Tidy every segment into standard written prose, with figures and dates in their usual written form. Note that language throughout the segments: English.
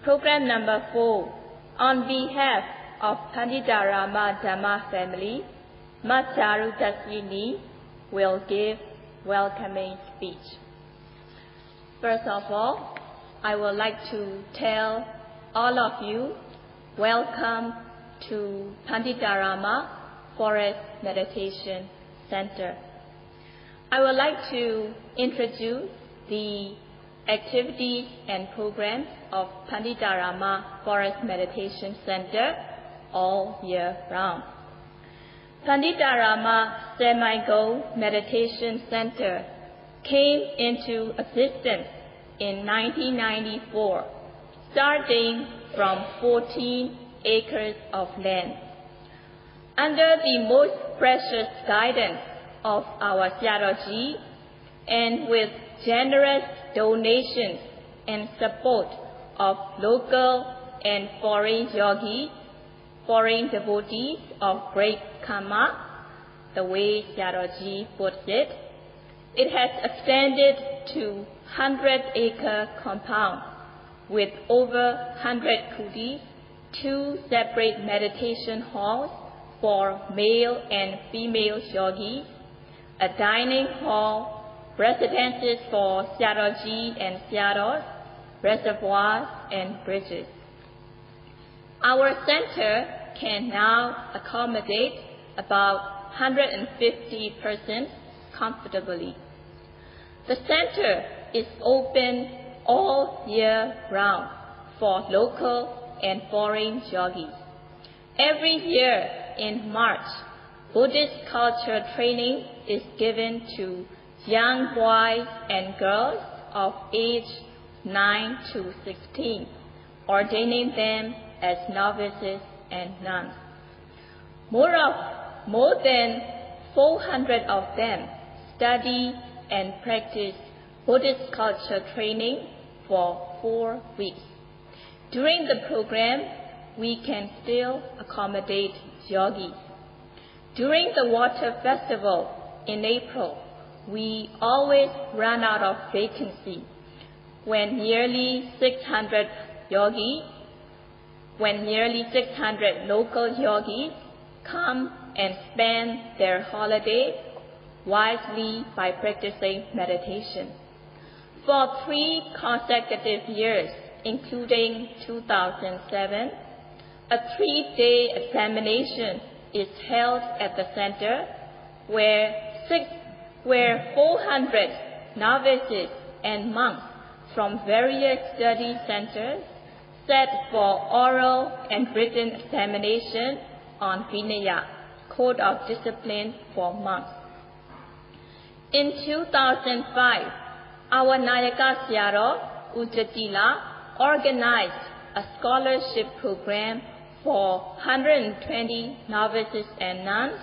Program number 4. On behalf of Paṇḍitā Dhamma family, Macharu Dasini will give welcoming speech. First of all, I would like to tell all of you, welcome to Paṇḍitā Forest Meditation Center. I would like to introduce the activities and programs of Paṇḍitā Forest Meditation Center all year round. Paṇḍitā Semi-Goal Meditation Center came into existence in 1994, starting from 14 acres of land. Under the most precious guidance of our Sayadaw and with generous donations and support of local and foreign yogis, foreign devotees of great karma, the way Sayadaw puts it, it has extended to 100-acre compound with over 100 kutis, 2 separate meditation halls for male and female yogis, a dining hall, residences for Sayadaw and Sayadaws, reservoirs and bridges. Our center can now accommodate about 150 persons comfortably. The center is open all year round for local and foreign yogis. Every year in March, Buddhist culture training is given to young boys and girls of age 9 to 16, ordaining them as novices and nuns. More than 400 of them study and practice Buddhist culture training for 4 weeks. During the program, we can still accommodate yogis. During the water festival in April, we always run out of vacancy when nearly 600 local yogis come and spend their holiday wisely by practicing meditation. For 3 consecutive years, including 2007, a 3-day examination is held at the center where 400 novices and monks from various study centers sat for oral and written examination on Vinaya, Code of Discipline for monks. In 2005, our Nayaka Sayadaw Ujjatila organized a scholarship program for 120 novices and nuns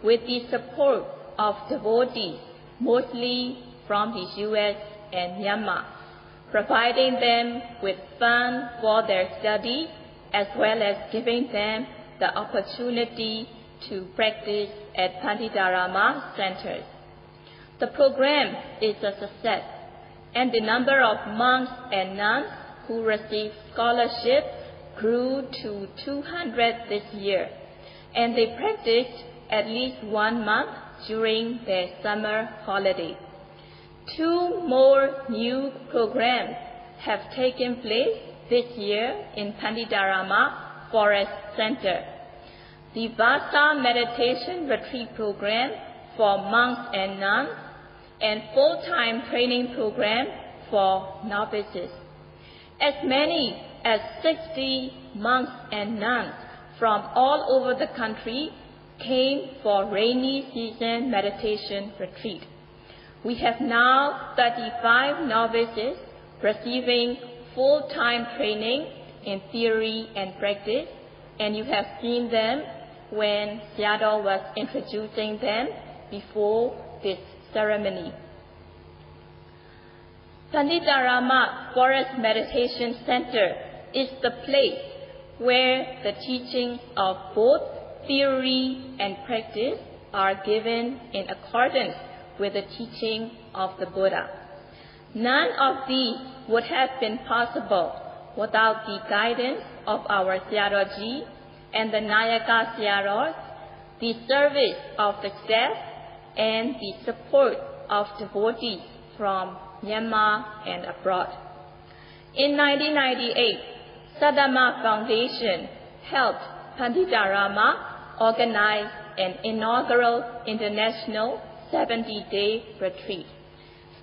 with the support of devotees, mostly from the US and Myanmar, providing them with funds for their study as well as giving them the opportunity to practice at Paṇḍitā centers. The program is a success, and the number of monks and nuns who received scholarship grew to 200 this year, and they practiced at least 1 month during their summer holiday. 2 more new programs have taken place this year in Paṇḍitā Forest Center. The Vasa Meditation Retreat Program for monks and nuns, and full-time training program for novices. As many as 60 monks and nuns from all over the country came for rainy season meditation retreat. We have now 35 novices receiving full-time training in theory and practice, and you have seen them when Sayadaw was introducing them before this ceremony. Paṇḍitā Forest Meditation Center is the place where the teachings of both theory and practice are given in accordance with the teaching of the Buddha. None of these would have been possible without the guidance of our Sayadaw and the Nayaka Sayadaws, the service of success, and the support of devotees from Myanmar and abroad. In 1998, Sadhamma Foundation helped Paṇḍitā organize an inaugural international 70-day retreat.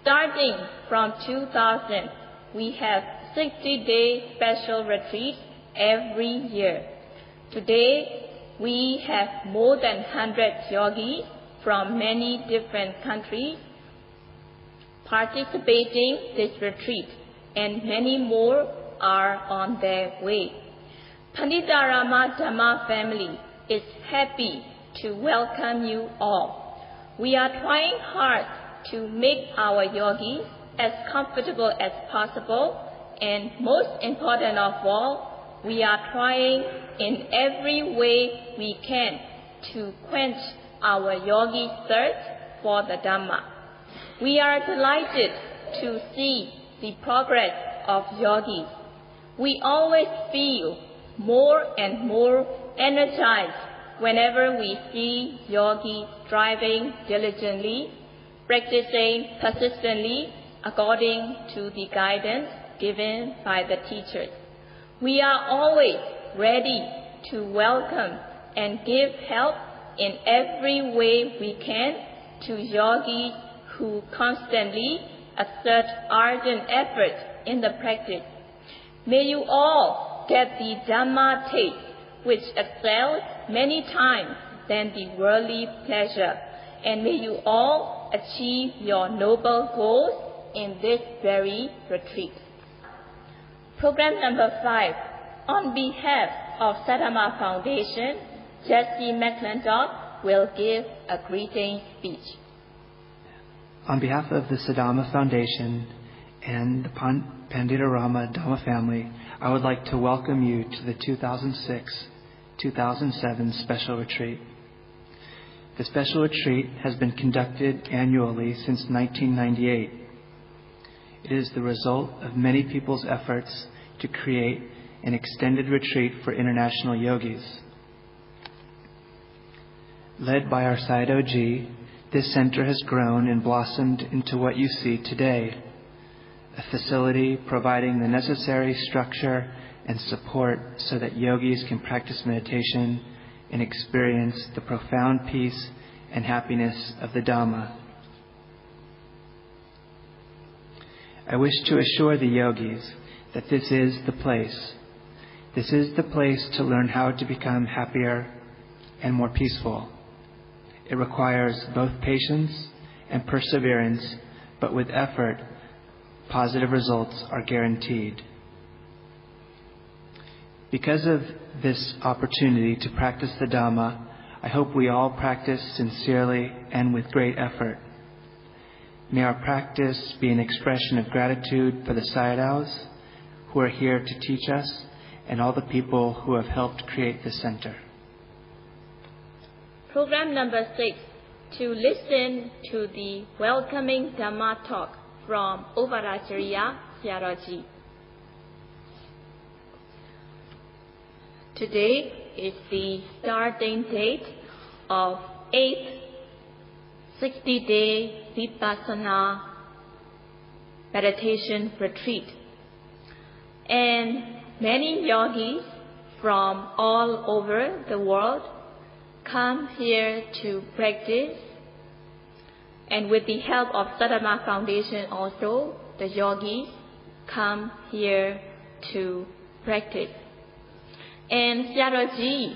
Starting from 2000, we have 60-day special retreats every year. Today, we have more than 100 yogis from many different countries participating in this retreat, and many more are on their way. Paṇḍitā Dhamma family is happy to welcome you all. We are trying hard to make our yogis as comfortable as possible, and most important of all, we are trying in every way we can to quench our yogi thirst for the Dhamma. We are delighted to see the progress of yogis. We always feel more and more energized whenever we see yogis striving diligently, practicing persistently according to the guidance given by the teachers. We are always ready to welcome and give help in every way we can to yogis who constantly exert ardent effort in the practice. May you all get the Dhamma taste, which excels many times than the worldly pleasure, and may you all achieve your noble goals in this very retreat. Program number 5. On behalf of Sadhamma Foundation, Jesse McClintock will give a greeting speech. On behalf of the Sadhamma Foundation and the Paṇḍitā Dhamma family, I would like to welcome you to the 2006-2007 special retreat. The special retreat has been conducted annually since 1998. It is the result of many people's efforts to create an extended retreat for international yogis. Led by our Sayadaw, this center has grown and blossomed into what you see today, a facility providing the necessary structure and support so that yogis can practice meditation and experience the profound peace and happiness of the Dhamma. I wish to assure the yogis that this is the place. This is the place to learn how to become happier and more peaceful. It requires both patience and perseverance, but with effort, positive results are guaranteed. Because of this opportunity to practice the Dhamma, I hope we all practice sincerely and with great effort. May our practice be an expression of gratitude for the Sayadaws who are here to teach us and all the people who have helped create this center. Program number 6. To listen to the welcoming Dhamma talk from Upadacharya Sayadaw. Today is the starting date of 8th 60-day Vipassana meditation retreat. And many yogis from all over the world come here to practice. And with the help of Sadhamma Foundation also, the yogis come here to practice. And Sayadaw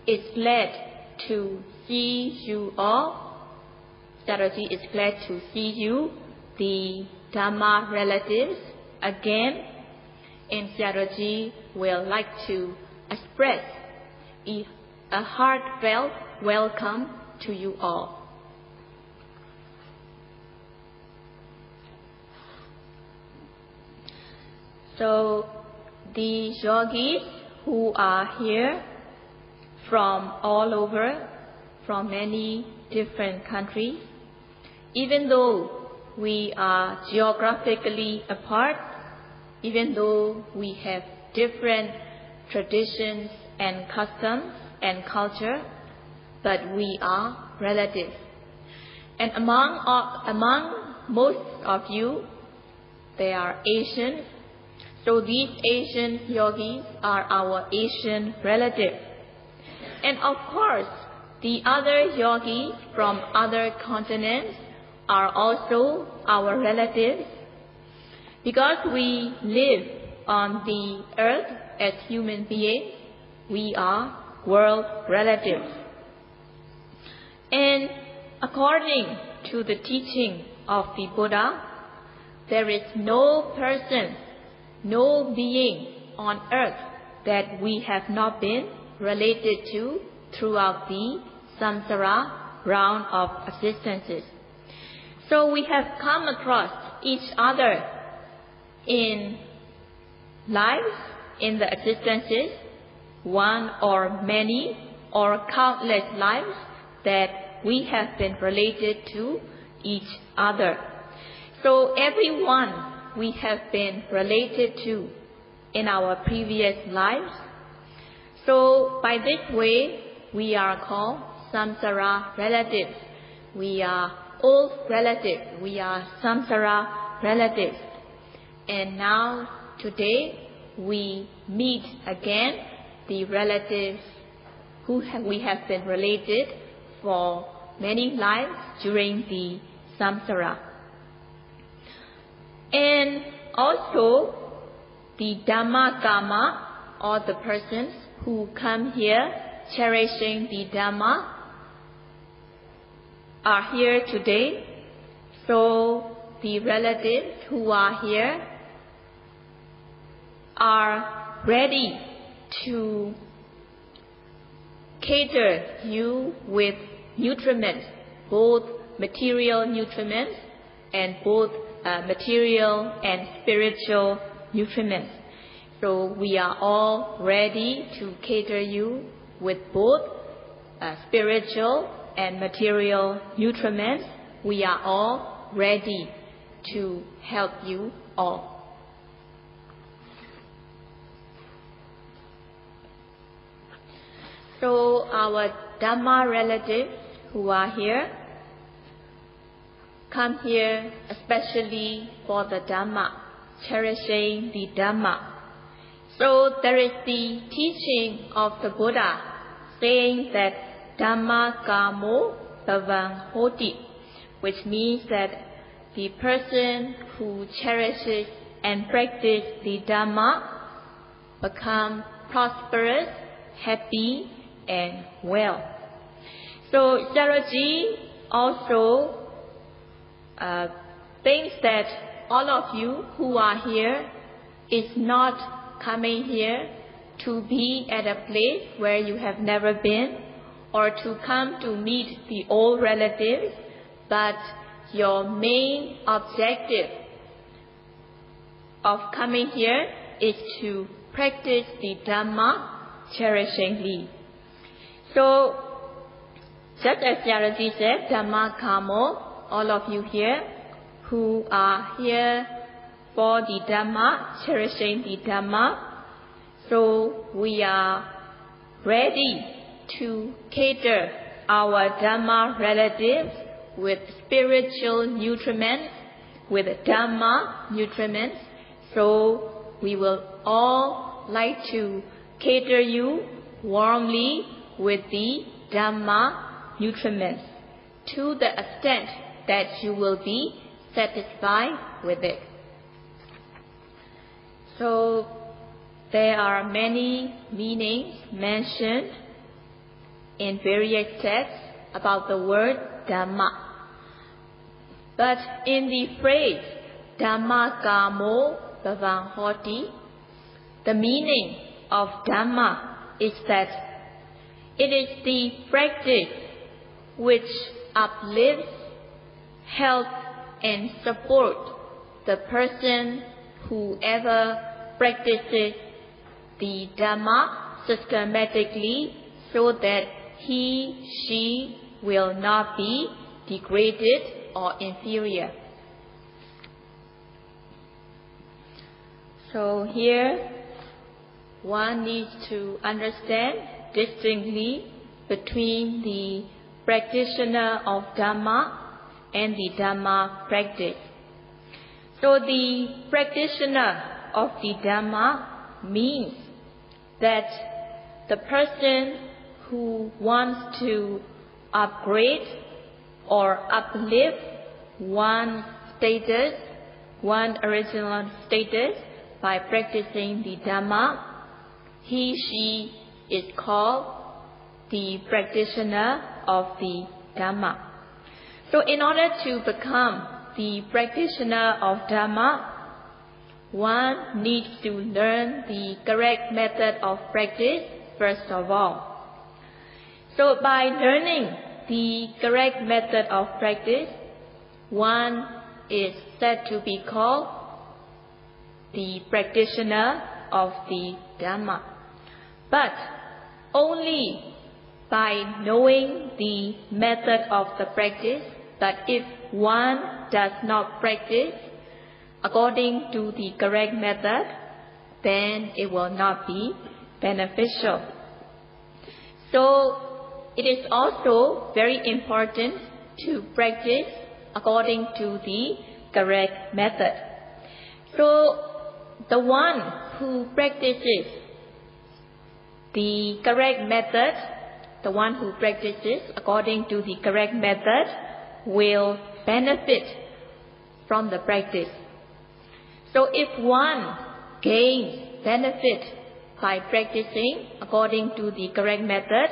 is glad to see you all. Sayadaw is glad to see you, the Dhamma relatives, again. And Sayadaw will like to express a heartfelt welcome to you all. So the yogis who are here from all over, from many different countries, even though we are geographically apart, even though we have different traditions and customs and culture, but we are relatives. And among most of you, they are Asians. So these Asian yogis are our Asian relatives. And of course, the other yogis from other continents are also our relatives. Because we live on the earth as human beings, we are world relatives. And according to the teaching of the Buddha, there is no person, no being on earth that we have not been related to throughout the samsara round of existences. So we have come across each other in lives, in the existences, one or many or countless lives that we have been related to each other. So everyone we have been related to in our previous lives. So by this way, we are called samsara relatives. We are old relatives. We are samsara relatives. And now, today, we meet again the relatives who we have been related for many lives during the samsara. And also, the Dhamma Kama, or the persons who come here cherishing the Dhamma, are here today. So, the relatives who are here are ready to cater you with nutriments, both material nutriments and both material and spiritual nutriments. So we are all ready to cater you with both spiritual and material nutriments. We are all ready to help you all. So our Dhamma relatives who are here come here especially for the Dhamma, cherishing the Dhamma. So there is the teaching of the Buddha saying that Dhamma Kamo Bhavang Hoti, which means that the person who cherishes and practices the Dhamma become prosperous, happy, and well. So Saraji also thinks that all of you who are here is not coming here to be at a place where you have never been or to come to meet the old relatives, but your main objective of coming here is to practice the Dhamma cherishingly. So, just as Yaraji said, Dhamma Kamo, all of you here who are here for the Dhamma, cherishing the Dhamma, so we are ready to cater our Dhamma relatives with spiritual nutriments, with Dhamma nutriments. So we will all like to cater you warmly with the Dhamma nutriments to the extent that you will be satisfied with it. So there are many meanings mentioned in various texts about the word Dhamma. But in the phrase Dhamma Kamo Bhavang Hoti, the meaning of Dhamma is that it is the practice which uplifts, helps, and supports the person who ever practices the Dhamma systematically so that he, she will not be degraded or inferior. So here, one needs to understand distinctly between the practitioner of Dhamma and the Dhamma practice. So the practitioner of the Dhamma means that the person who wants to upgrade or uplift one status, one original status by practicing the Dhamma, he, she is called the practitioner of the Dhamma. So in order to become the practitioner of Dhamma, one needs to learn the correct method of practice first of all. So by learning the correct method of practice, one is said to be called the practitioner of the Dhamma. But only by knowing the method of the practice, that if one does not practice according to the correct method, then it will not be beneficial. So it is also very important to practice according to the correct method. So the one who practices the correct method, the one who practices according to the correct method will benefit from the practice. So if one gains benefit by practicing according to the correct method,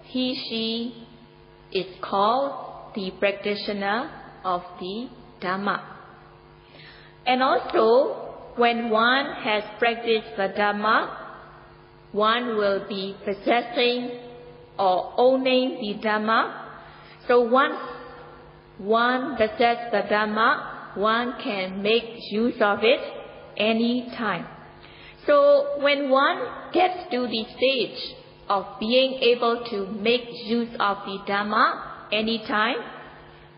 he, she is called the practitioner of the Dhamma. And also, when one has practiced the Dhamma, one will be possessing or owning the Dhamma. So once one possesses the Dhamma, one can make use of it any time. So when one gets to the stage of being able to make use of the Dhamma any time,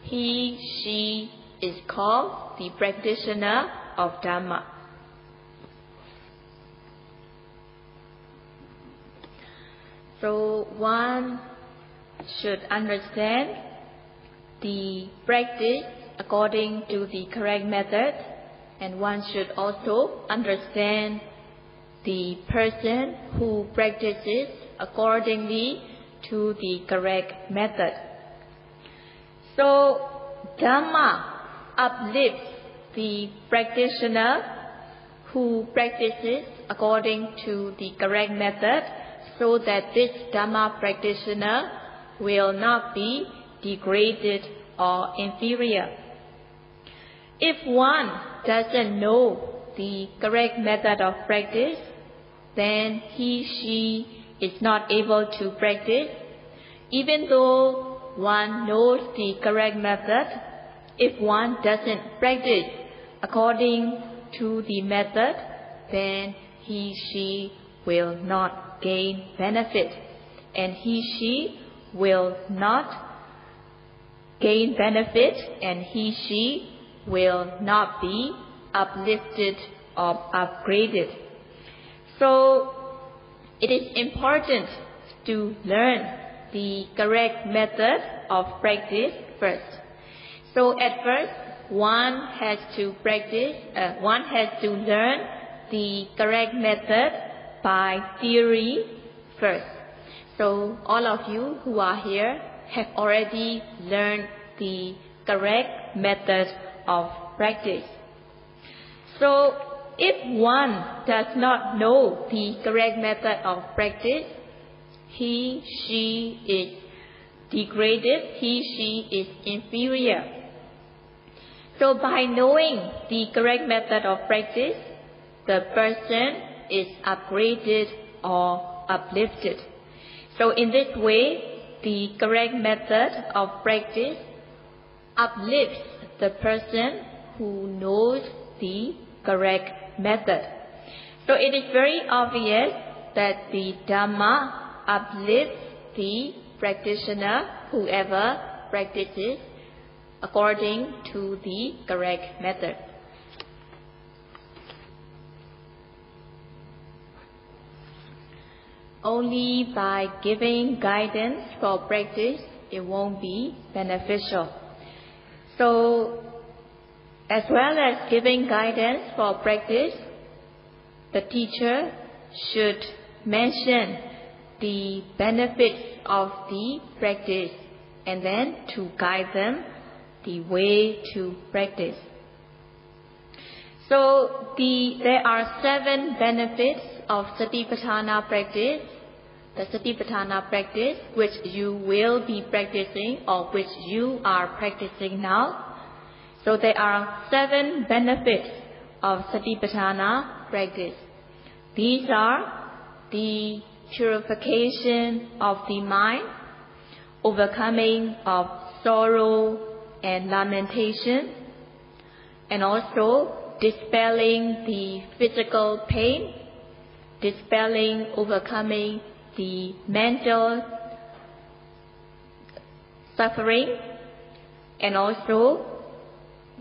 he, she is called the practitioner of Dhamma. So one should understand the practice according to the correct method, and one should also understand the person who practices accordingly to the correct method. So Dhamma uplifts the practitioner who practices according to the correct method, so that this Dhamma practitioner will not be degraded or inferior. If one doesn't know the correct method of practice, then he, she is not able to practice. Even though one knows the correct method, if one doesn't practice according to the method, then he, she will not gain benefit, and he, she will not gain benefit, and he, she will not be uplifted or upgraded. So it is important to learn the correct method of practice first. So at first, one has to learn the correct method by theory first. So all of you who are here have already learned the correct method of practice. So if one does not know the correct method of practice, he, she is degraded, he, she is inferior. So by knowing the correct method of practice, the person is upgraded or uplifted. So in this way, the correct method of practice uplifts the person who knows the correct method. So it is very obvious that the Dhamma uplifts the practitioner, whoever practices according to the correct method. only by giving guidance for practice, it won't be beneficial. So, as well as giving guidance for practice, the teacher should mention the benefits of the practice and then to guide them the way to practice. So there are 7 benefits of Satipatthana practice. The Satipatthana practice which you will be practicing or which you are practicing now. So there are 7 benefits of Satipatthana practice. These are the purification of the mind, overcoming of sorrow and lamentation, and also dispelling the physical pain, overcoming the mental suffering, and also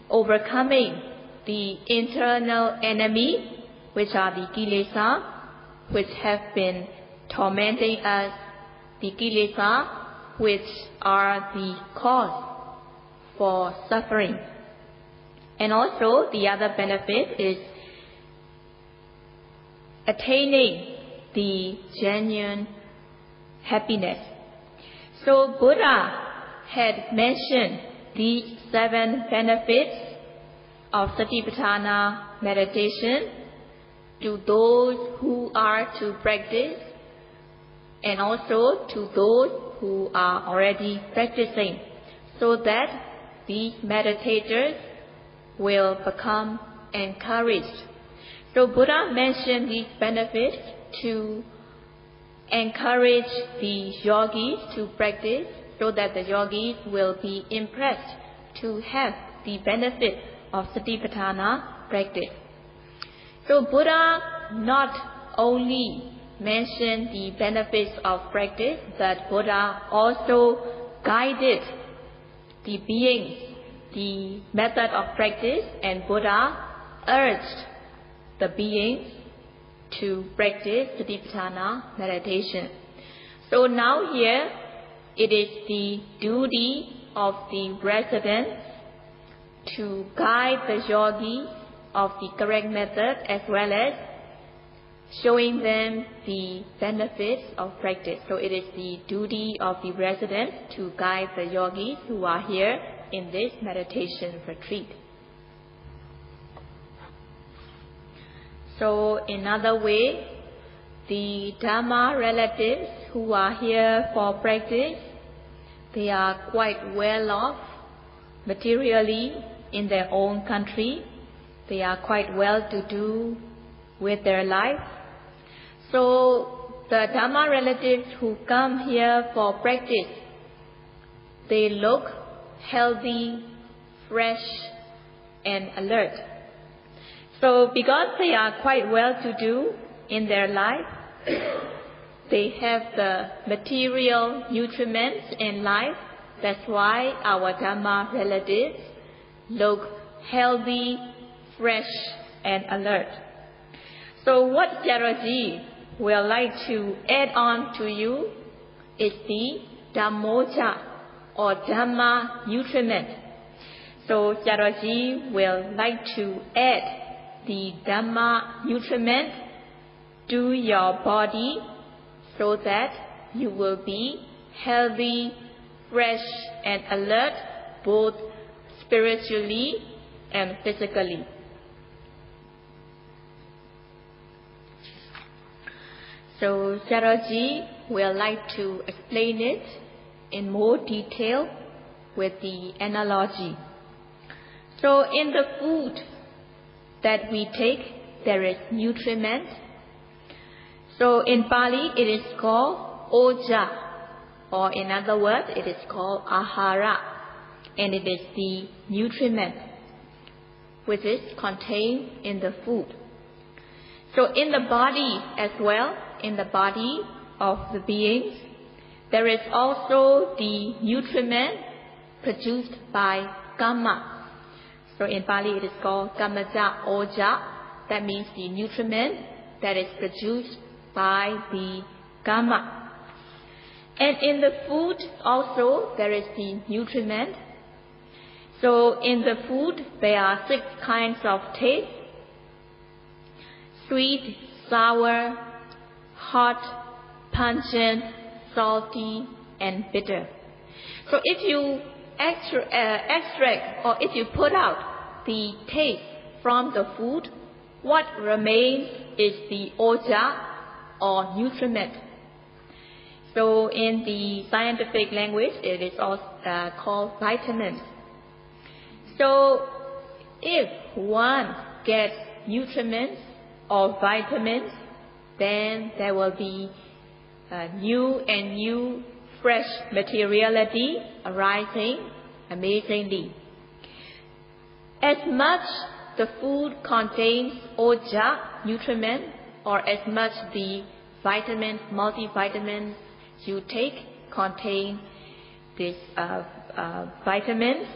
overcoming the internal enemy, which are the kilesa, which have been tormenting us, the kilesa, which are the cause for suffering. And also the other benefit is attaining the genuine happiness. So Buddha had mentioned these 7 benefits of Satipatthana meditation to those who are to practice and also to those who are already practicing, so that these meditators will become encouraged. So Buddha mentioned these benefits to encourage the yogis to practice, so that the yogis will be impressed to have the benefit of Satipatthana practice. So Buddha not only mentioned the benefits of practice, but Buddha also guided the beings, the method of practice, and Buddha urged the beings to practice Satipatthana meditation. So now here, it is the duty of the residents to guide the yogis of the correct method, as well as showing them the benefits of practice. So it is the duty of the residents to guide the yogis who are here in this meditation retreat. So in another way, the Dhamma relatives who are here for practice, they are quite well off materially in their own country. They are quite well to do with their life. So the Dhamma relatives who come here for practice, they look healthy, fresh, and alert. So because they are quite well to do in their life, they have the material nutriments in life. That's why our Dhamma relatives look healthy, fresh, and alert. So what Jaraji will like to add on to you is the Dhammoja or Dhamma nutriment. So Jaraji will like to add the Dhamma nutriment to your body so that you will be healthy, fresh, and alert both spiritually and physically. So Jaraji will like to explain it in more detail with the analogy. So in the food that we take, there is nutriment. So in Pali, it is called oja, or in other words, it is called ahara, and it is the nutriment which is contained in the food. So in the body as well, in the body of the beings, there is also the nutriment produced by kamma. So in Pali it is called kammaja oja. That means the nutriment that is produced by the karma. And in the food also there is the nutriment. So in the food there are 6 kinds of taste: sweet, sour, hot, pungent, salty, and bitter. So if you extract or if you put out the taste from the food, what remains is the oja or nutriment. So in the scientific language it is also called vitamins. So if one gets nutrients or vitamins, then there will be new fresh materiality arising amazingly. As much the food contains oja, nutriment, or as much the vitamins, multivitamins you take contain these vitamins,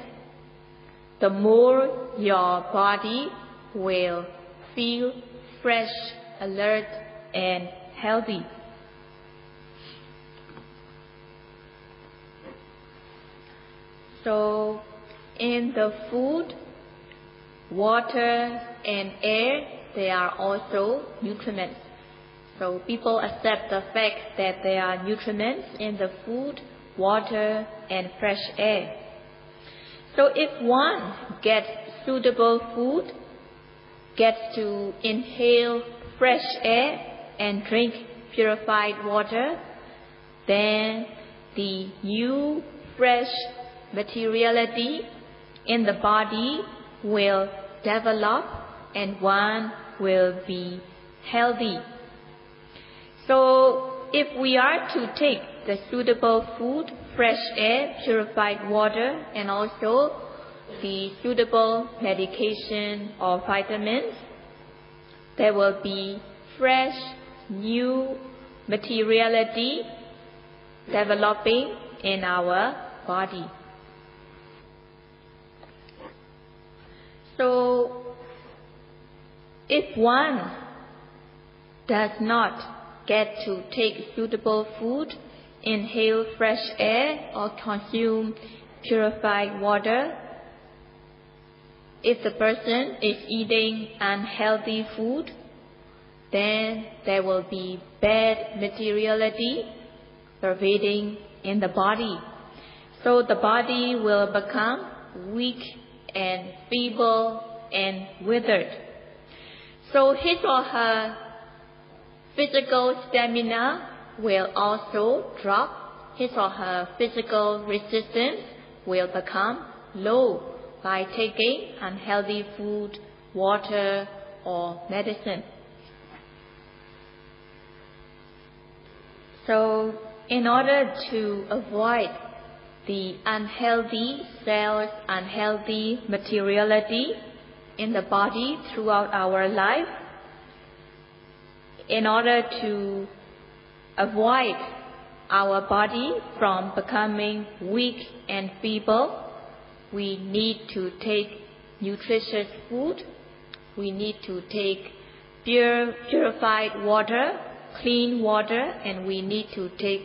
the more your body will feel fresh, alert, and healthy. So in the food, water and air, they are also nutriments. So people accept the fact that there are nutriments in the food, water and fresh air. So if one gets suitable food, gets to inhale fresh air and drink purified water, then the new fresh materiality in the body will develop and one will be healthy. So if we are to take the suitable food, fresh air, purified water, and also the suitable medication or vitamins, there will be fresh, new materiality developing in our body. So, if one does not get to take suitable food, inhale fresh air, or consume purified water, if the person is eating unhealthy food, then there will be bad materiality pervading in the body. So the body will become weak and feeble and withered. So his or her physical stamina will also drop. His or her physical resistance will become low by taking unhealthy food, water, or medicine. So, in order to avoid the unhealthy cells, unhealthy materiality in the body throughout our life, in order to avoid our body from becoming weak and feeble, we need to take nutritious food, we need to take purified water, clean water, and we need to take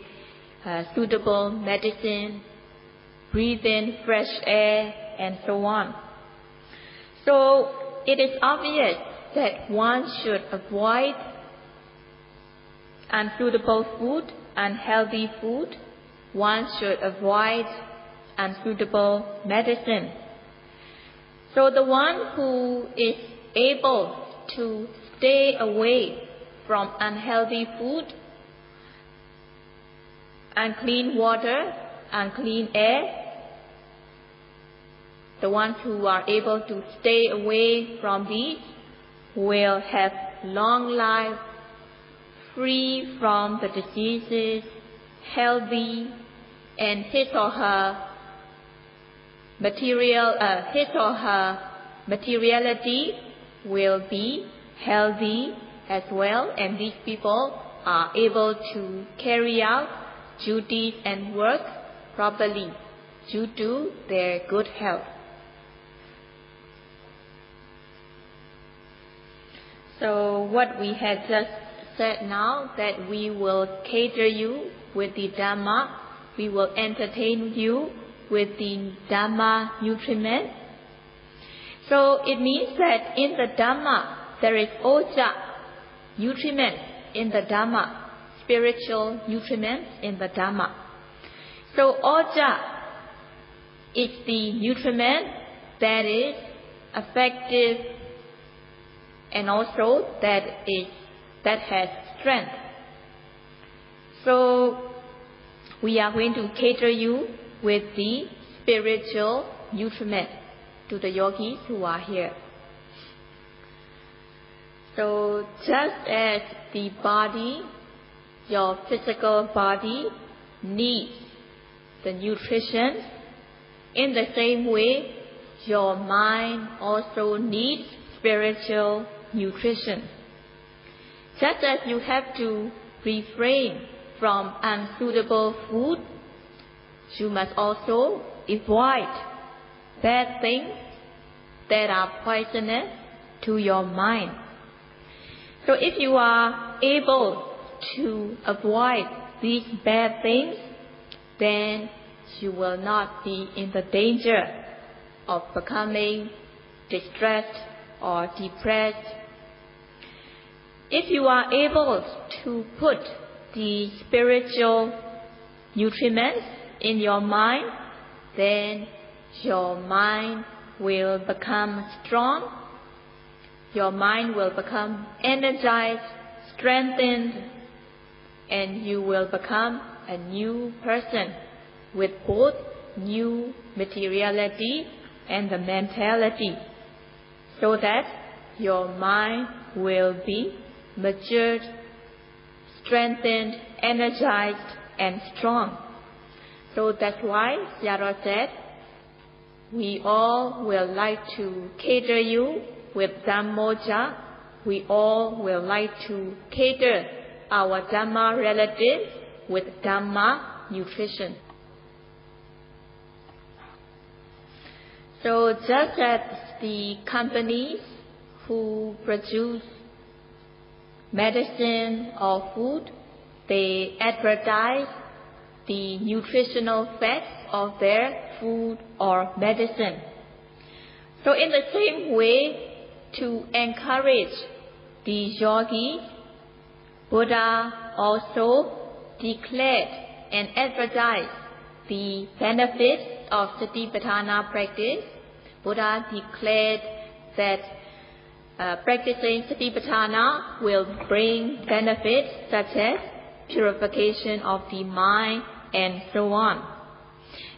suitable medicine, breathe in fresh air, and so on. So it is obvious that one should avoid unsuitable food, unhealthy food. One should avoid unsuitable medicine. So the one who is able to stay away from unhealthy food, unclean water, unclean air, the ones who are able to stay away from these will have long life, free from the diseases, healthy, and his or her materiality will be healthy as well, and these people are able to carry out duties and work properly due to their good health. So what we had just said now that we will cater you with the Dhamma, we will entertain you with the Dhamma nutriment. So it means that in the Dhamma there is oja, nutriment in the Dhamma, spiritual nutriment in the Dhamma. So oja is the nutriment that is effective and also that has strength. So we are going to cater you with the spiritual nutriment to the yogis who are here. So just as the body, your physical body, needs the nutrition, in the same way, your mind also needs spiritual nutrition. Just as you have to refrain from unsuitable food, you must also avoid bad things that are poisonous to your mind. So if you are able to avoid these bad things, then you will not be in the danger of becoming distressed or depressed. If you are able to put the spiritual nutriments in your mind, then your mind will become strong, your mind will become energized, strengthened, and you will become a new person with both new materiality and the mentality, so that your mind will be matured, strengthened, energized, and strong. So that's why Sayadaw said, we all will like to cater you with Dhammoja. We all will like to cater our Dhamma relatives with Dhamma nutrition. So just as the companies who produce medicine or food, they advertise the nutritional facts of their food or medicine. So in the same way, to encourage the yogis, Buddha also declared and advertised the benefits of Satipatthana practice. Buddha declared that practicing Satipatthana will bring benefits such as purification of the mind and so on.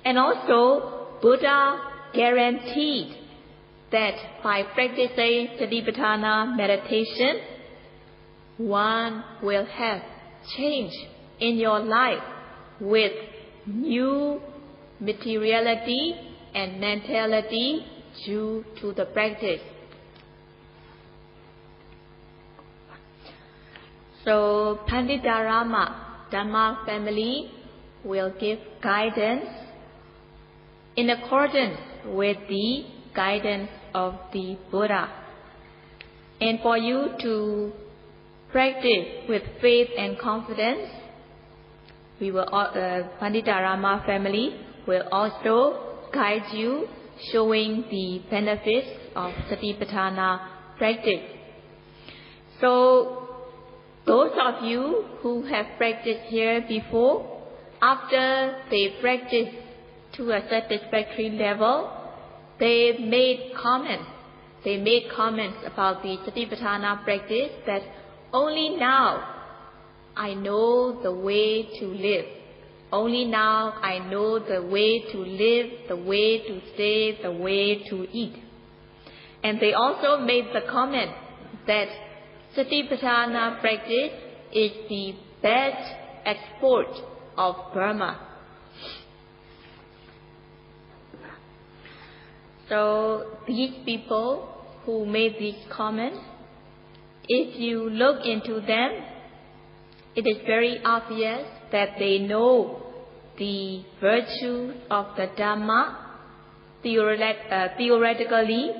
And also, Buddha guaranteed that by practicing Satipatthana meditation, one will have change in your life with new materiality and mentality due to the practice. So Paṇḍitā Dhamma family will give guidance in accordance with the guidance of the Buddha. And for you to practice with faith and confidence, we will, Paṇḍitā family will also guide you, showing the benefits of Satipatthana practice. So those of you who have practiced here before, after they practice to a satisfactory level, they made comments. They made comments about the Satipatthana practice that only now I know the way to live. Only now I know the way to live, the way to stay, the way to eat. And they also made the comment that Satipatthana practice is the best export of Burma. So these people who made these comments, if you look into them, it is very obvious that they know the virtues of the Dhamma theoretically.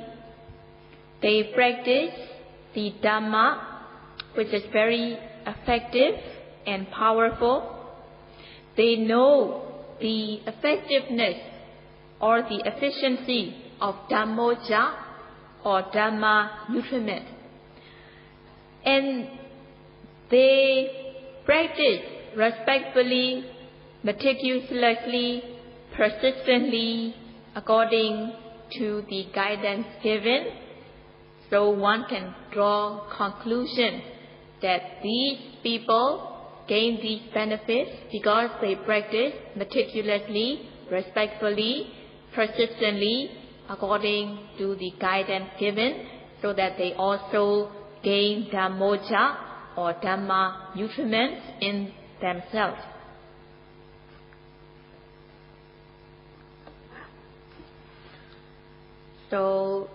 They practice the Dhamma, which is very effective and powerful. They know the effectiveness or the efficiency of Dhammoja or Dhamma nutriment. And they practice respectfully, meticulously, persistently, according to the guidance given. So one can draw conclusion that these people gain these benefits because they practice meticulously, respectfully, persistently, according to the guidance given, so that they also gain Dhammoja or Dhamma nutriments in themselves. So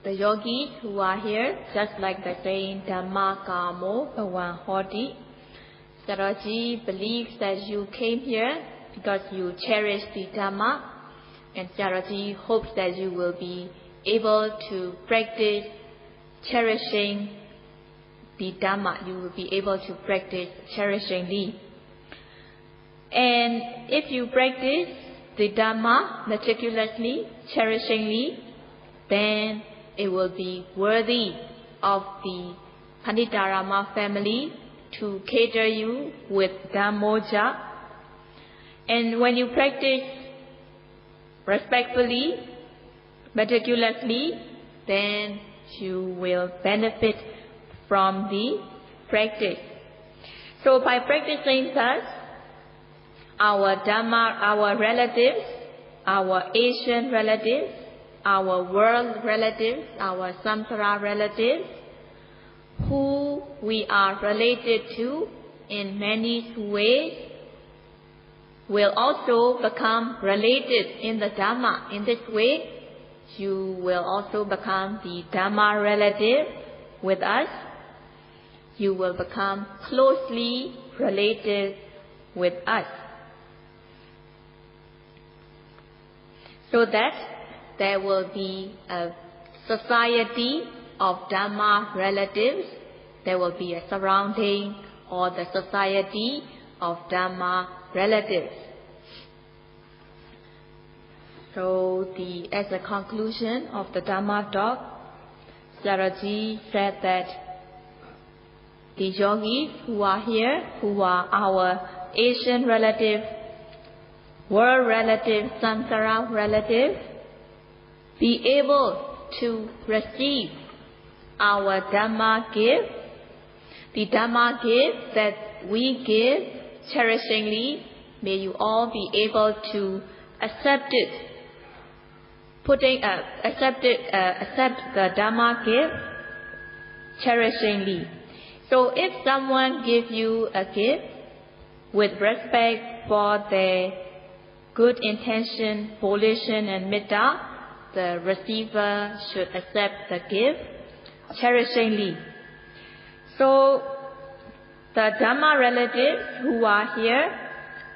the yogis who are here, just like the saying Dhamma Kamo Bhavan Hoti, Sayadaw believes that you came here because you cherish the Dhamma, and Sayadaw hopes that you will be able to practice cherishing the Dhamma. You will be able to practice cherishingly. And if you practice the Dhamma meticulously, cherishingly, then it will be worthy of the Paṇḍitā family to cater you with Dhammoja. And when you practice respectfully, meticulously, then you will benefit from the practice. So by practicing thus, our Dhamma, our relatives, our Asian relatives, our world relatives, our samsara relatives, who we are related to in many ways, will also become related in the Dhamma. In this way, you will also become the Dhamma relative with us. You will become closely related with us. So that there will be a society of Dhamma relatives. There will be a surrounding or the society of Dhamma relatives. So as a conclusion of the Dhamma talk, Sayadaw said that the yogis who are here, who are our Asian relatives, world relatives, samsara relatives, be able to receive our Dhamma gift, the Dhamma gift that we give cherishingly. May you all be able to accept it, accept the Dhamma gift cherishingly. So if someone gives you a gift with respect for their good intention, volition and metta, the receiver should accept the gift cherishingly. So the Dhamma relatives who are here,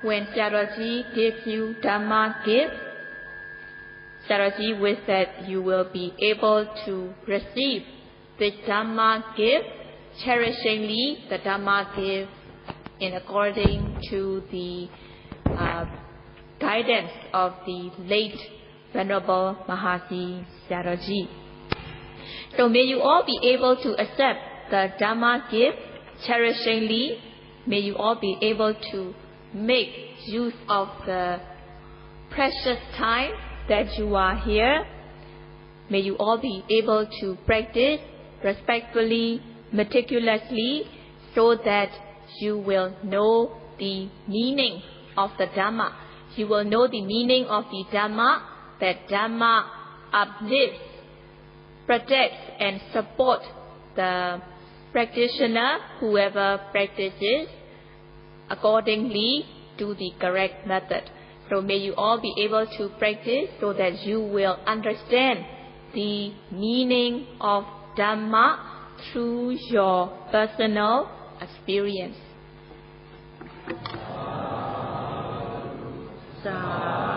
when Sayadaw gives you Dhamma gift, Sayadaw wishes that you will be able to receive this Dhamma gift cherishingly, the Dhamma gift in according to the guidance of the late Venerable Mahasi Sayadaw. So may you all be able to accept the Dhamma gift cherishingly. May you all be able to make use of the precious time that you are here. May you all be able to practice respectfully, meticulously, so that you will know the meaning of the Dhamma. You will know the meaning of the Dhamma, that Dhamma uplifts, protects and supports the practitioner, whoever practices accordingly to the correct method. So may you all be able to practice so that you will understand the meaning of Dhamma through your personal experience. Sadhu.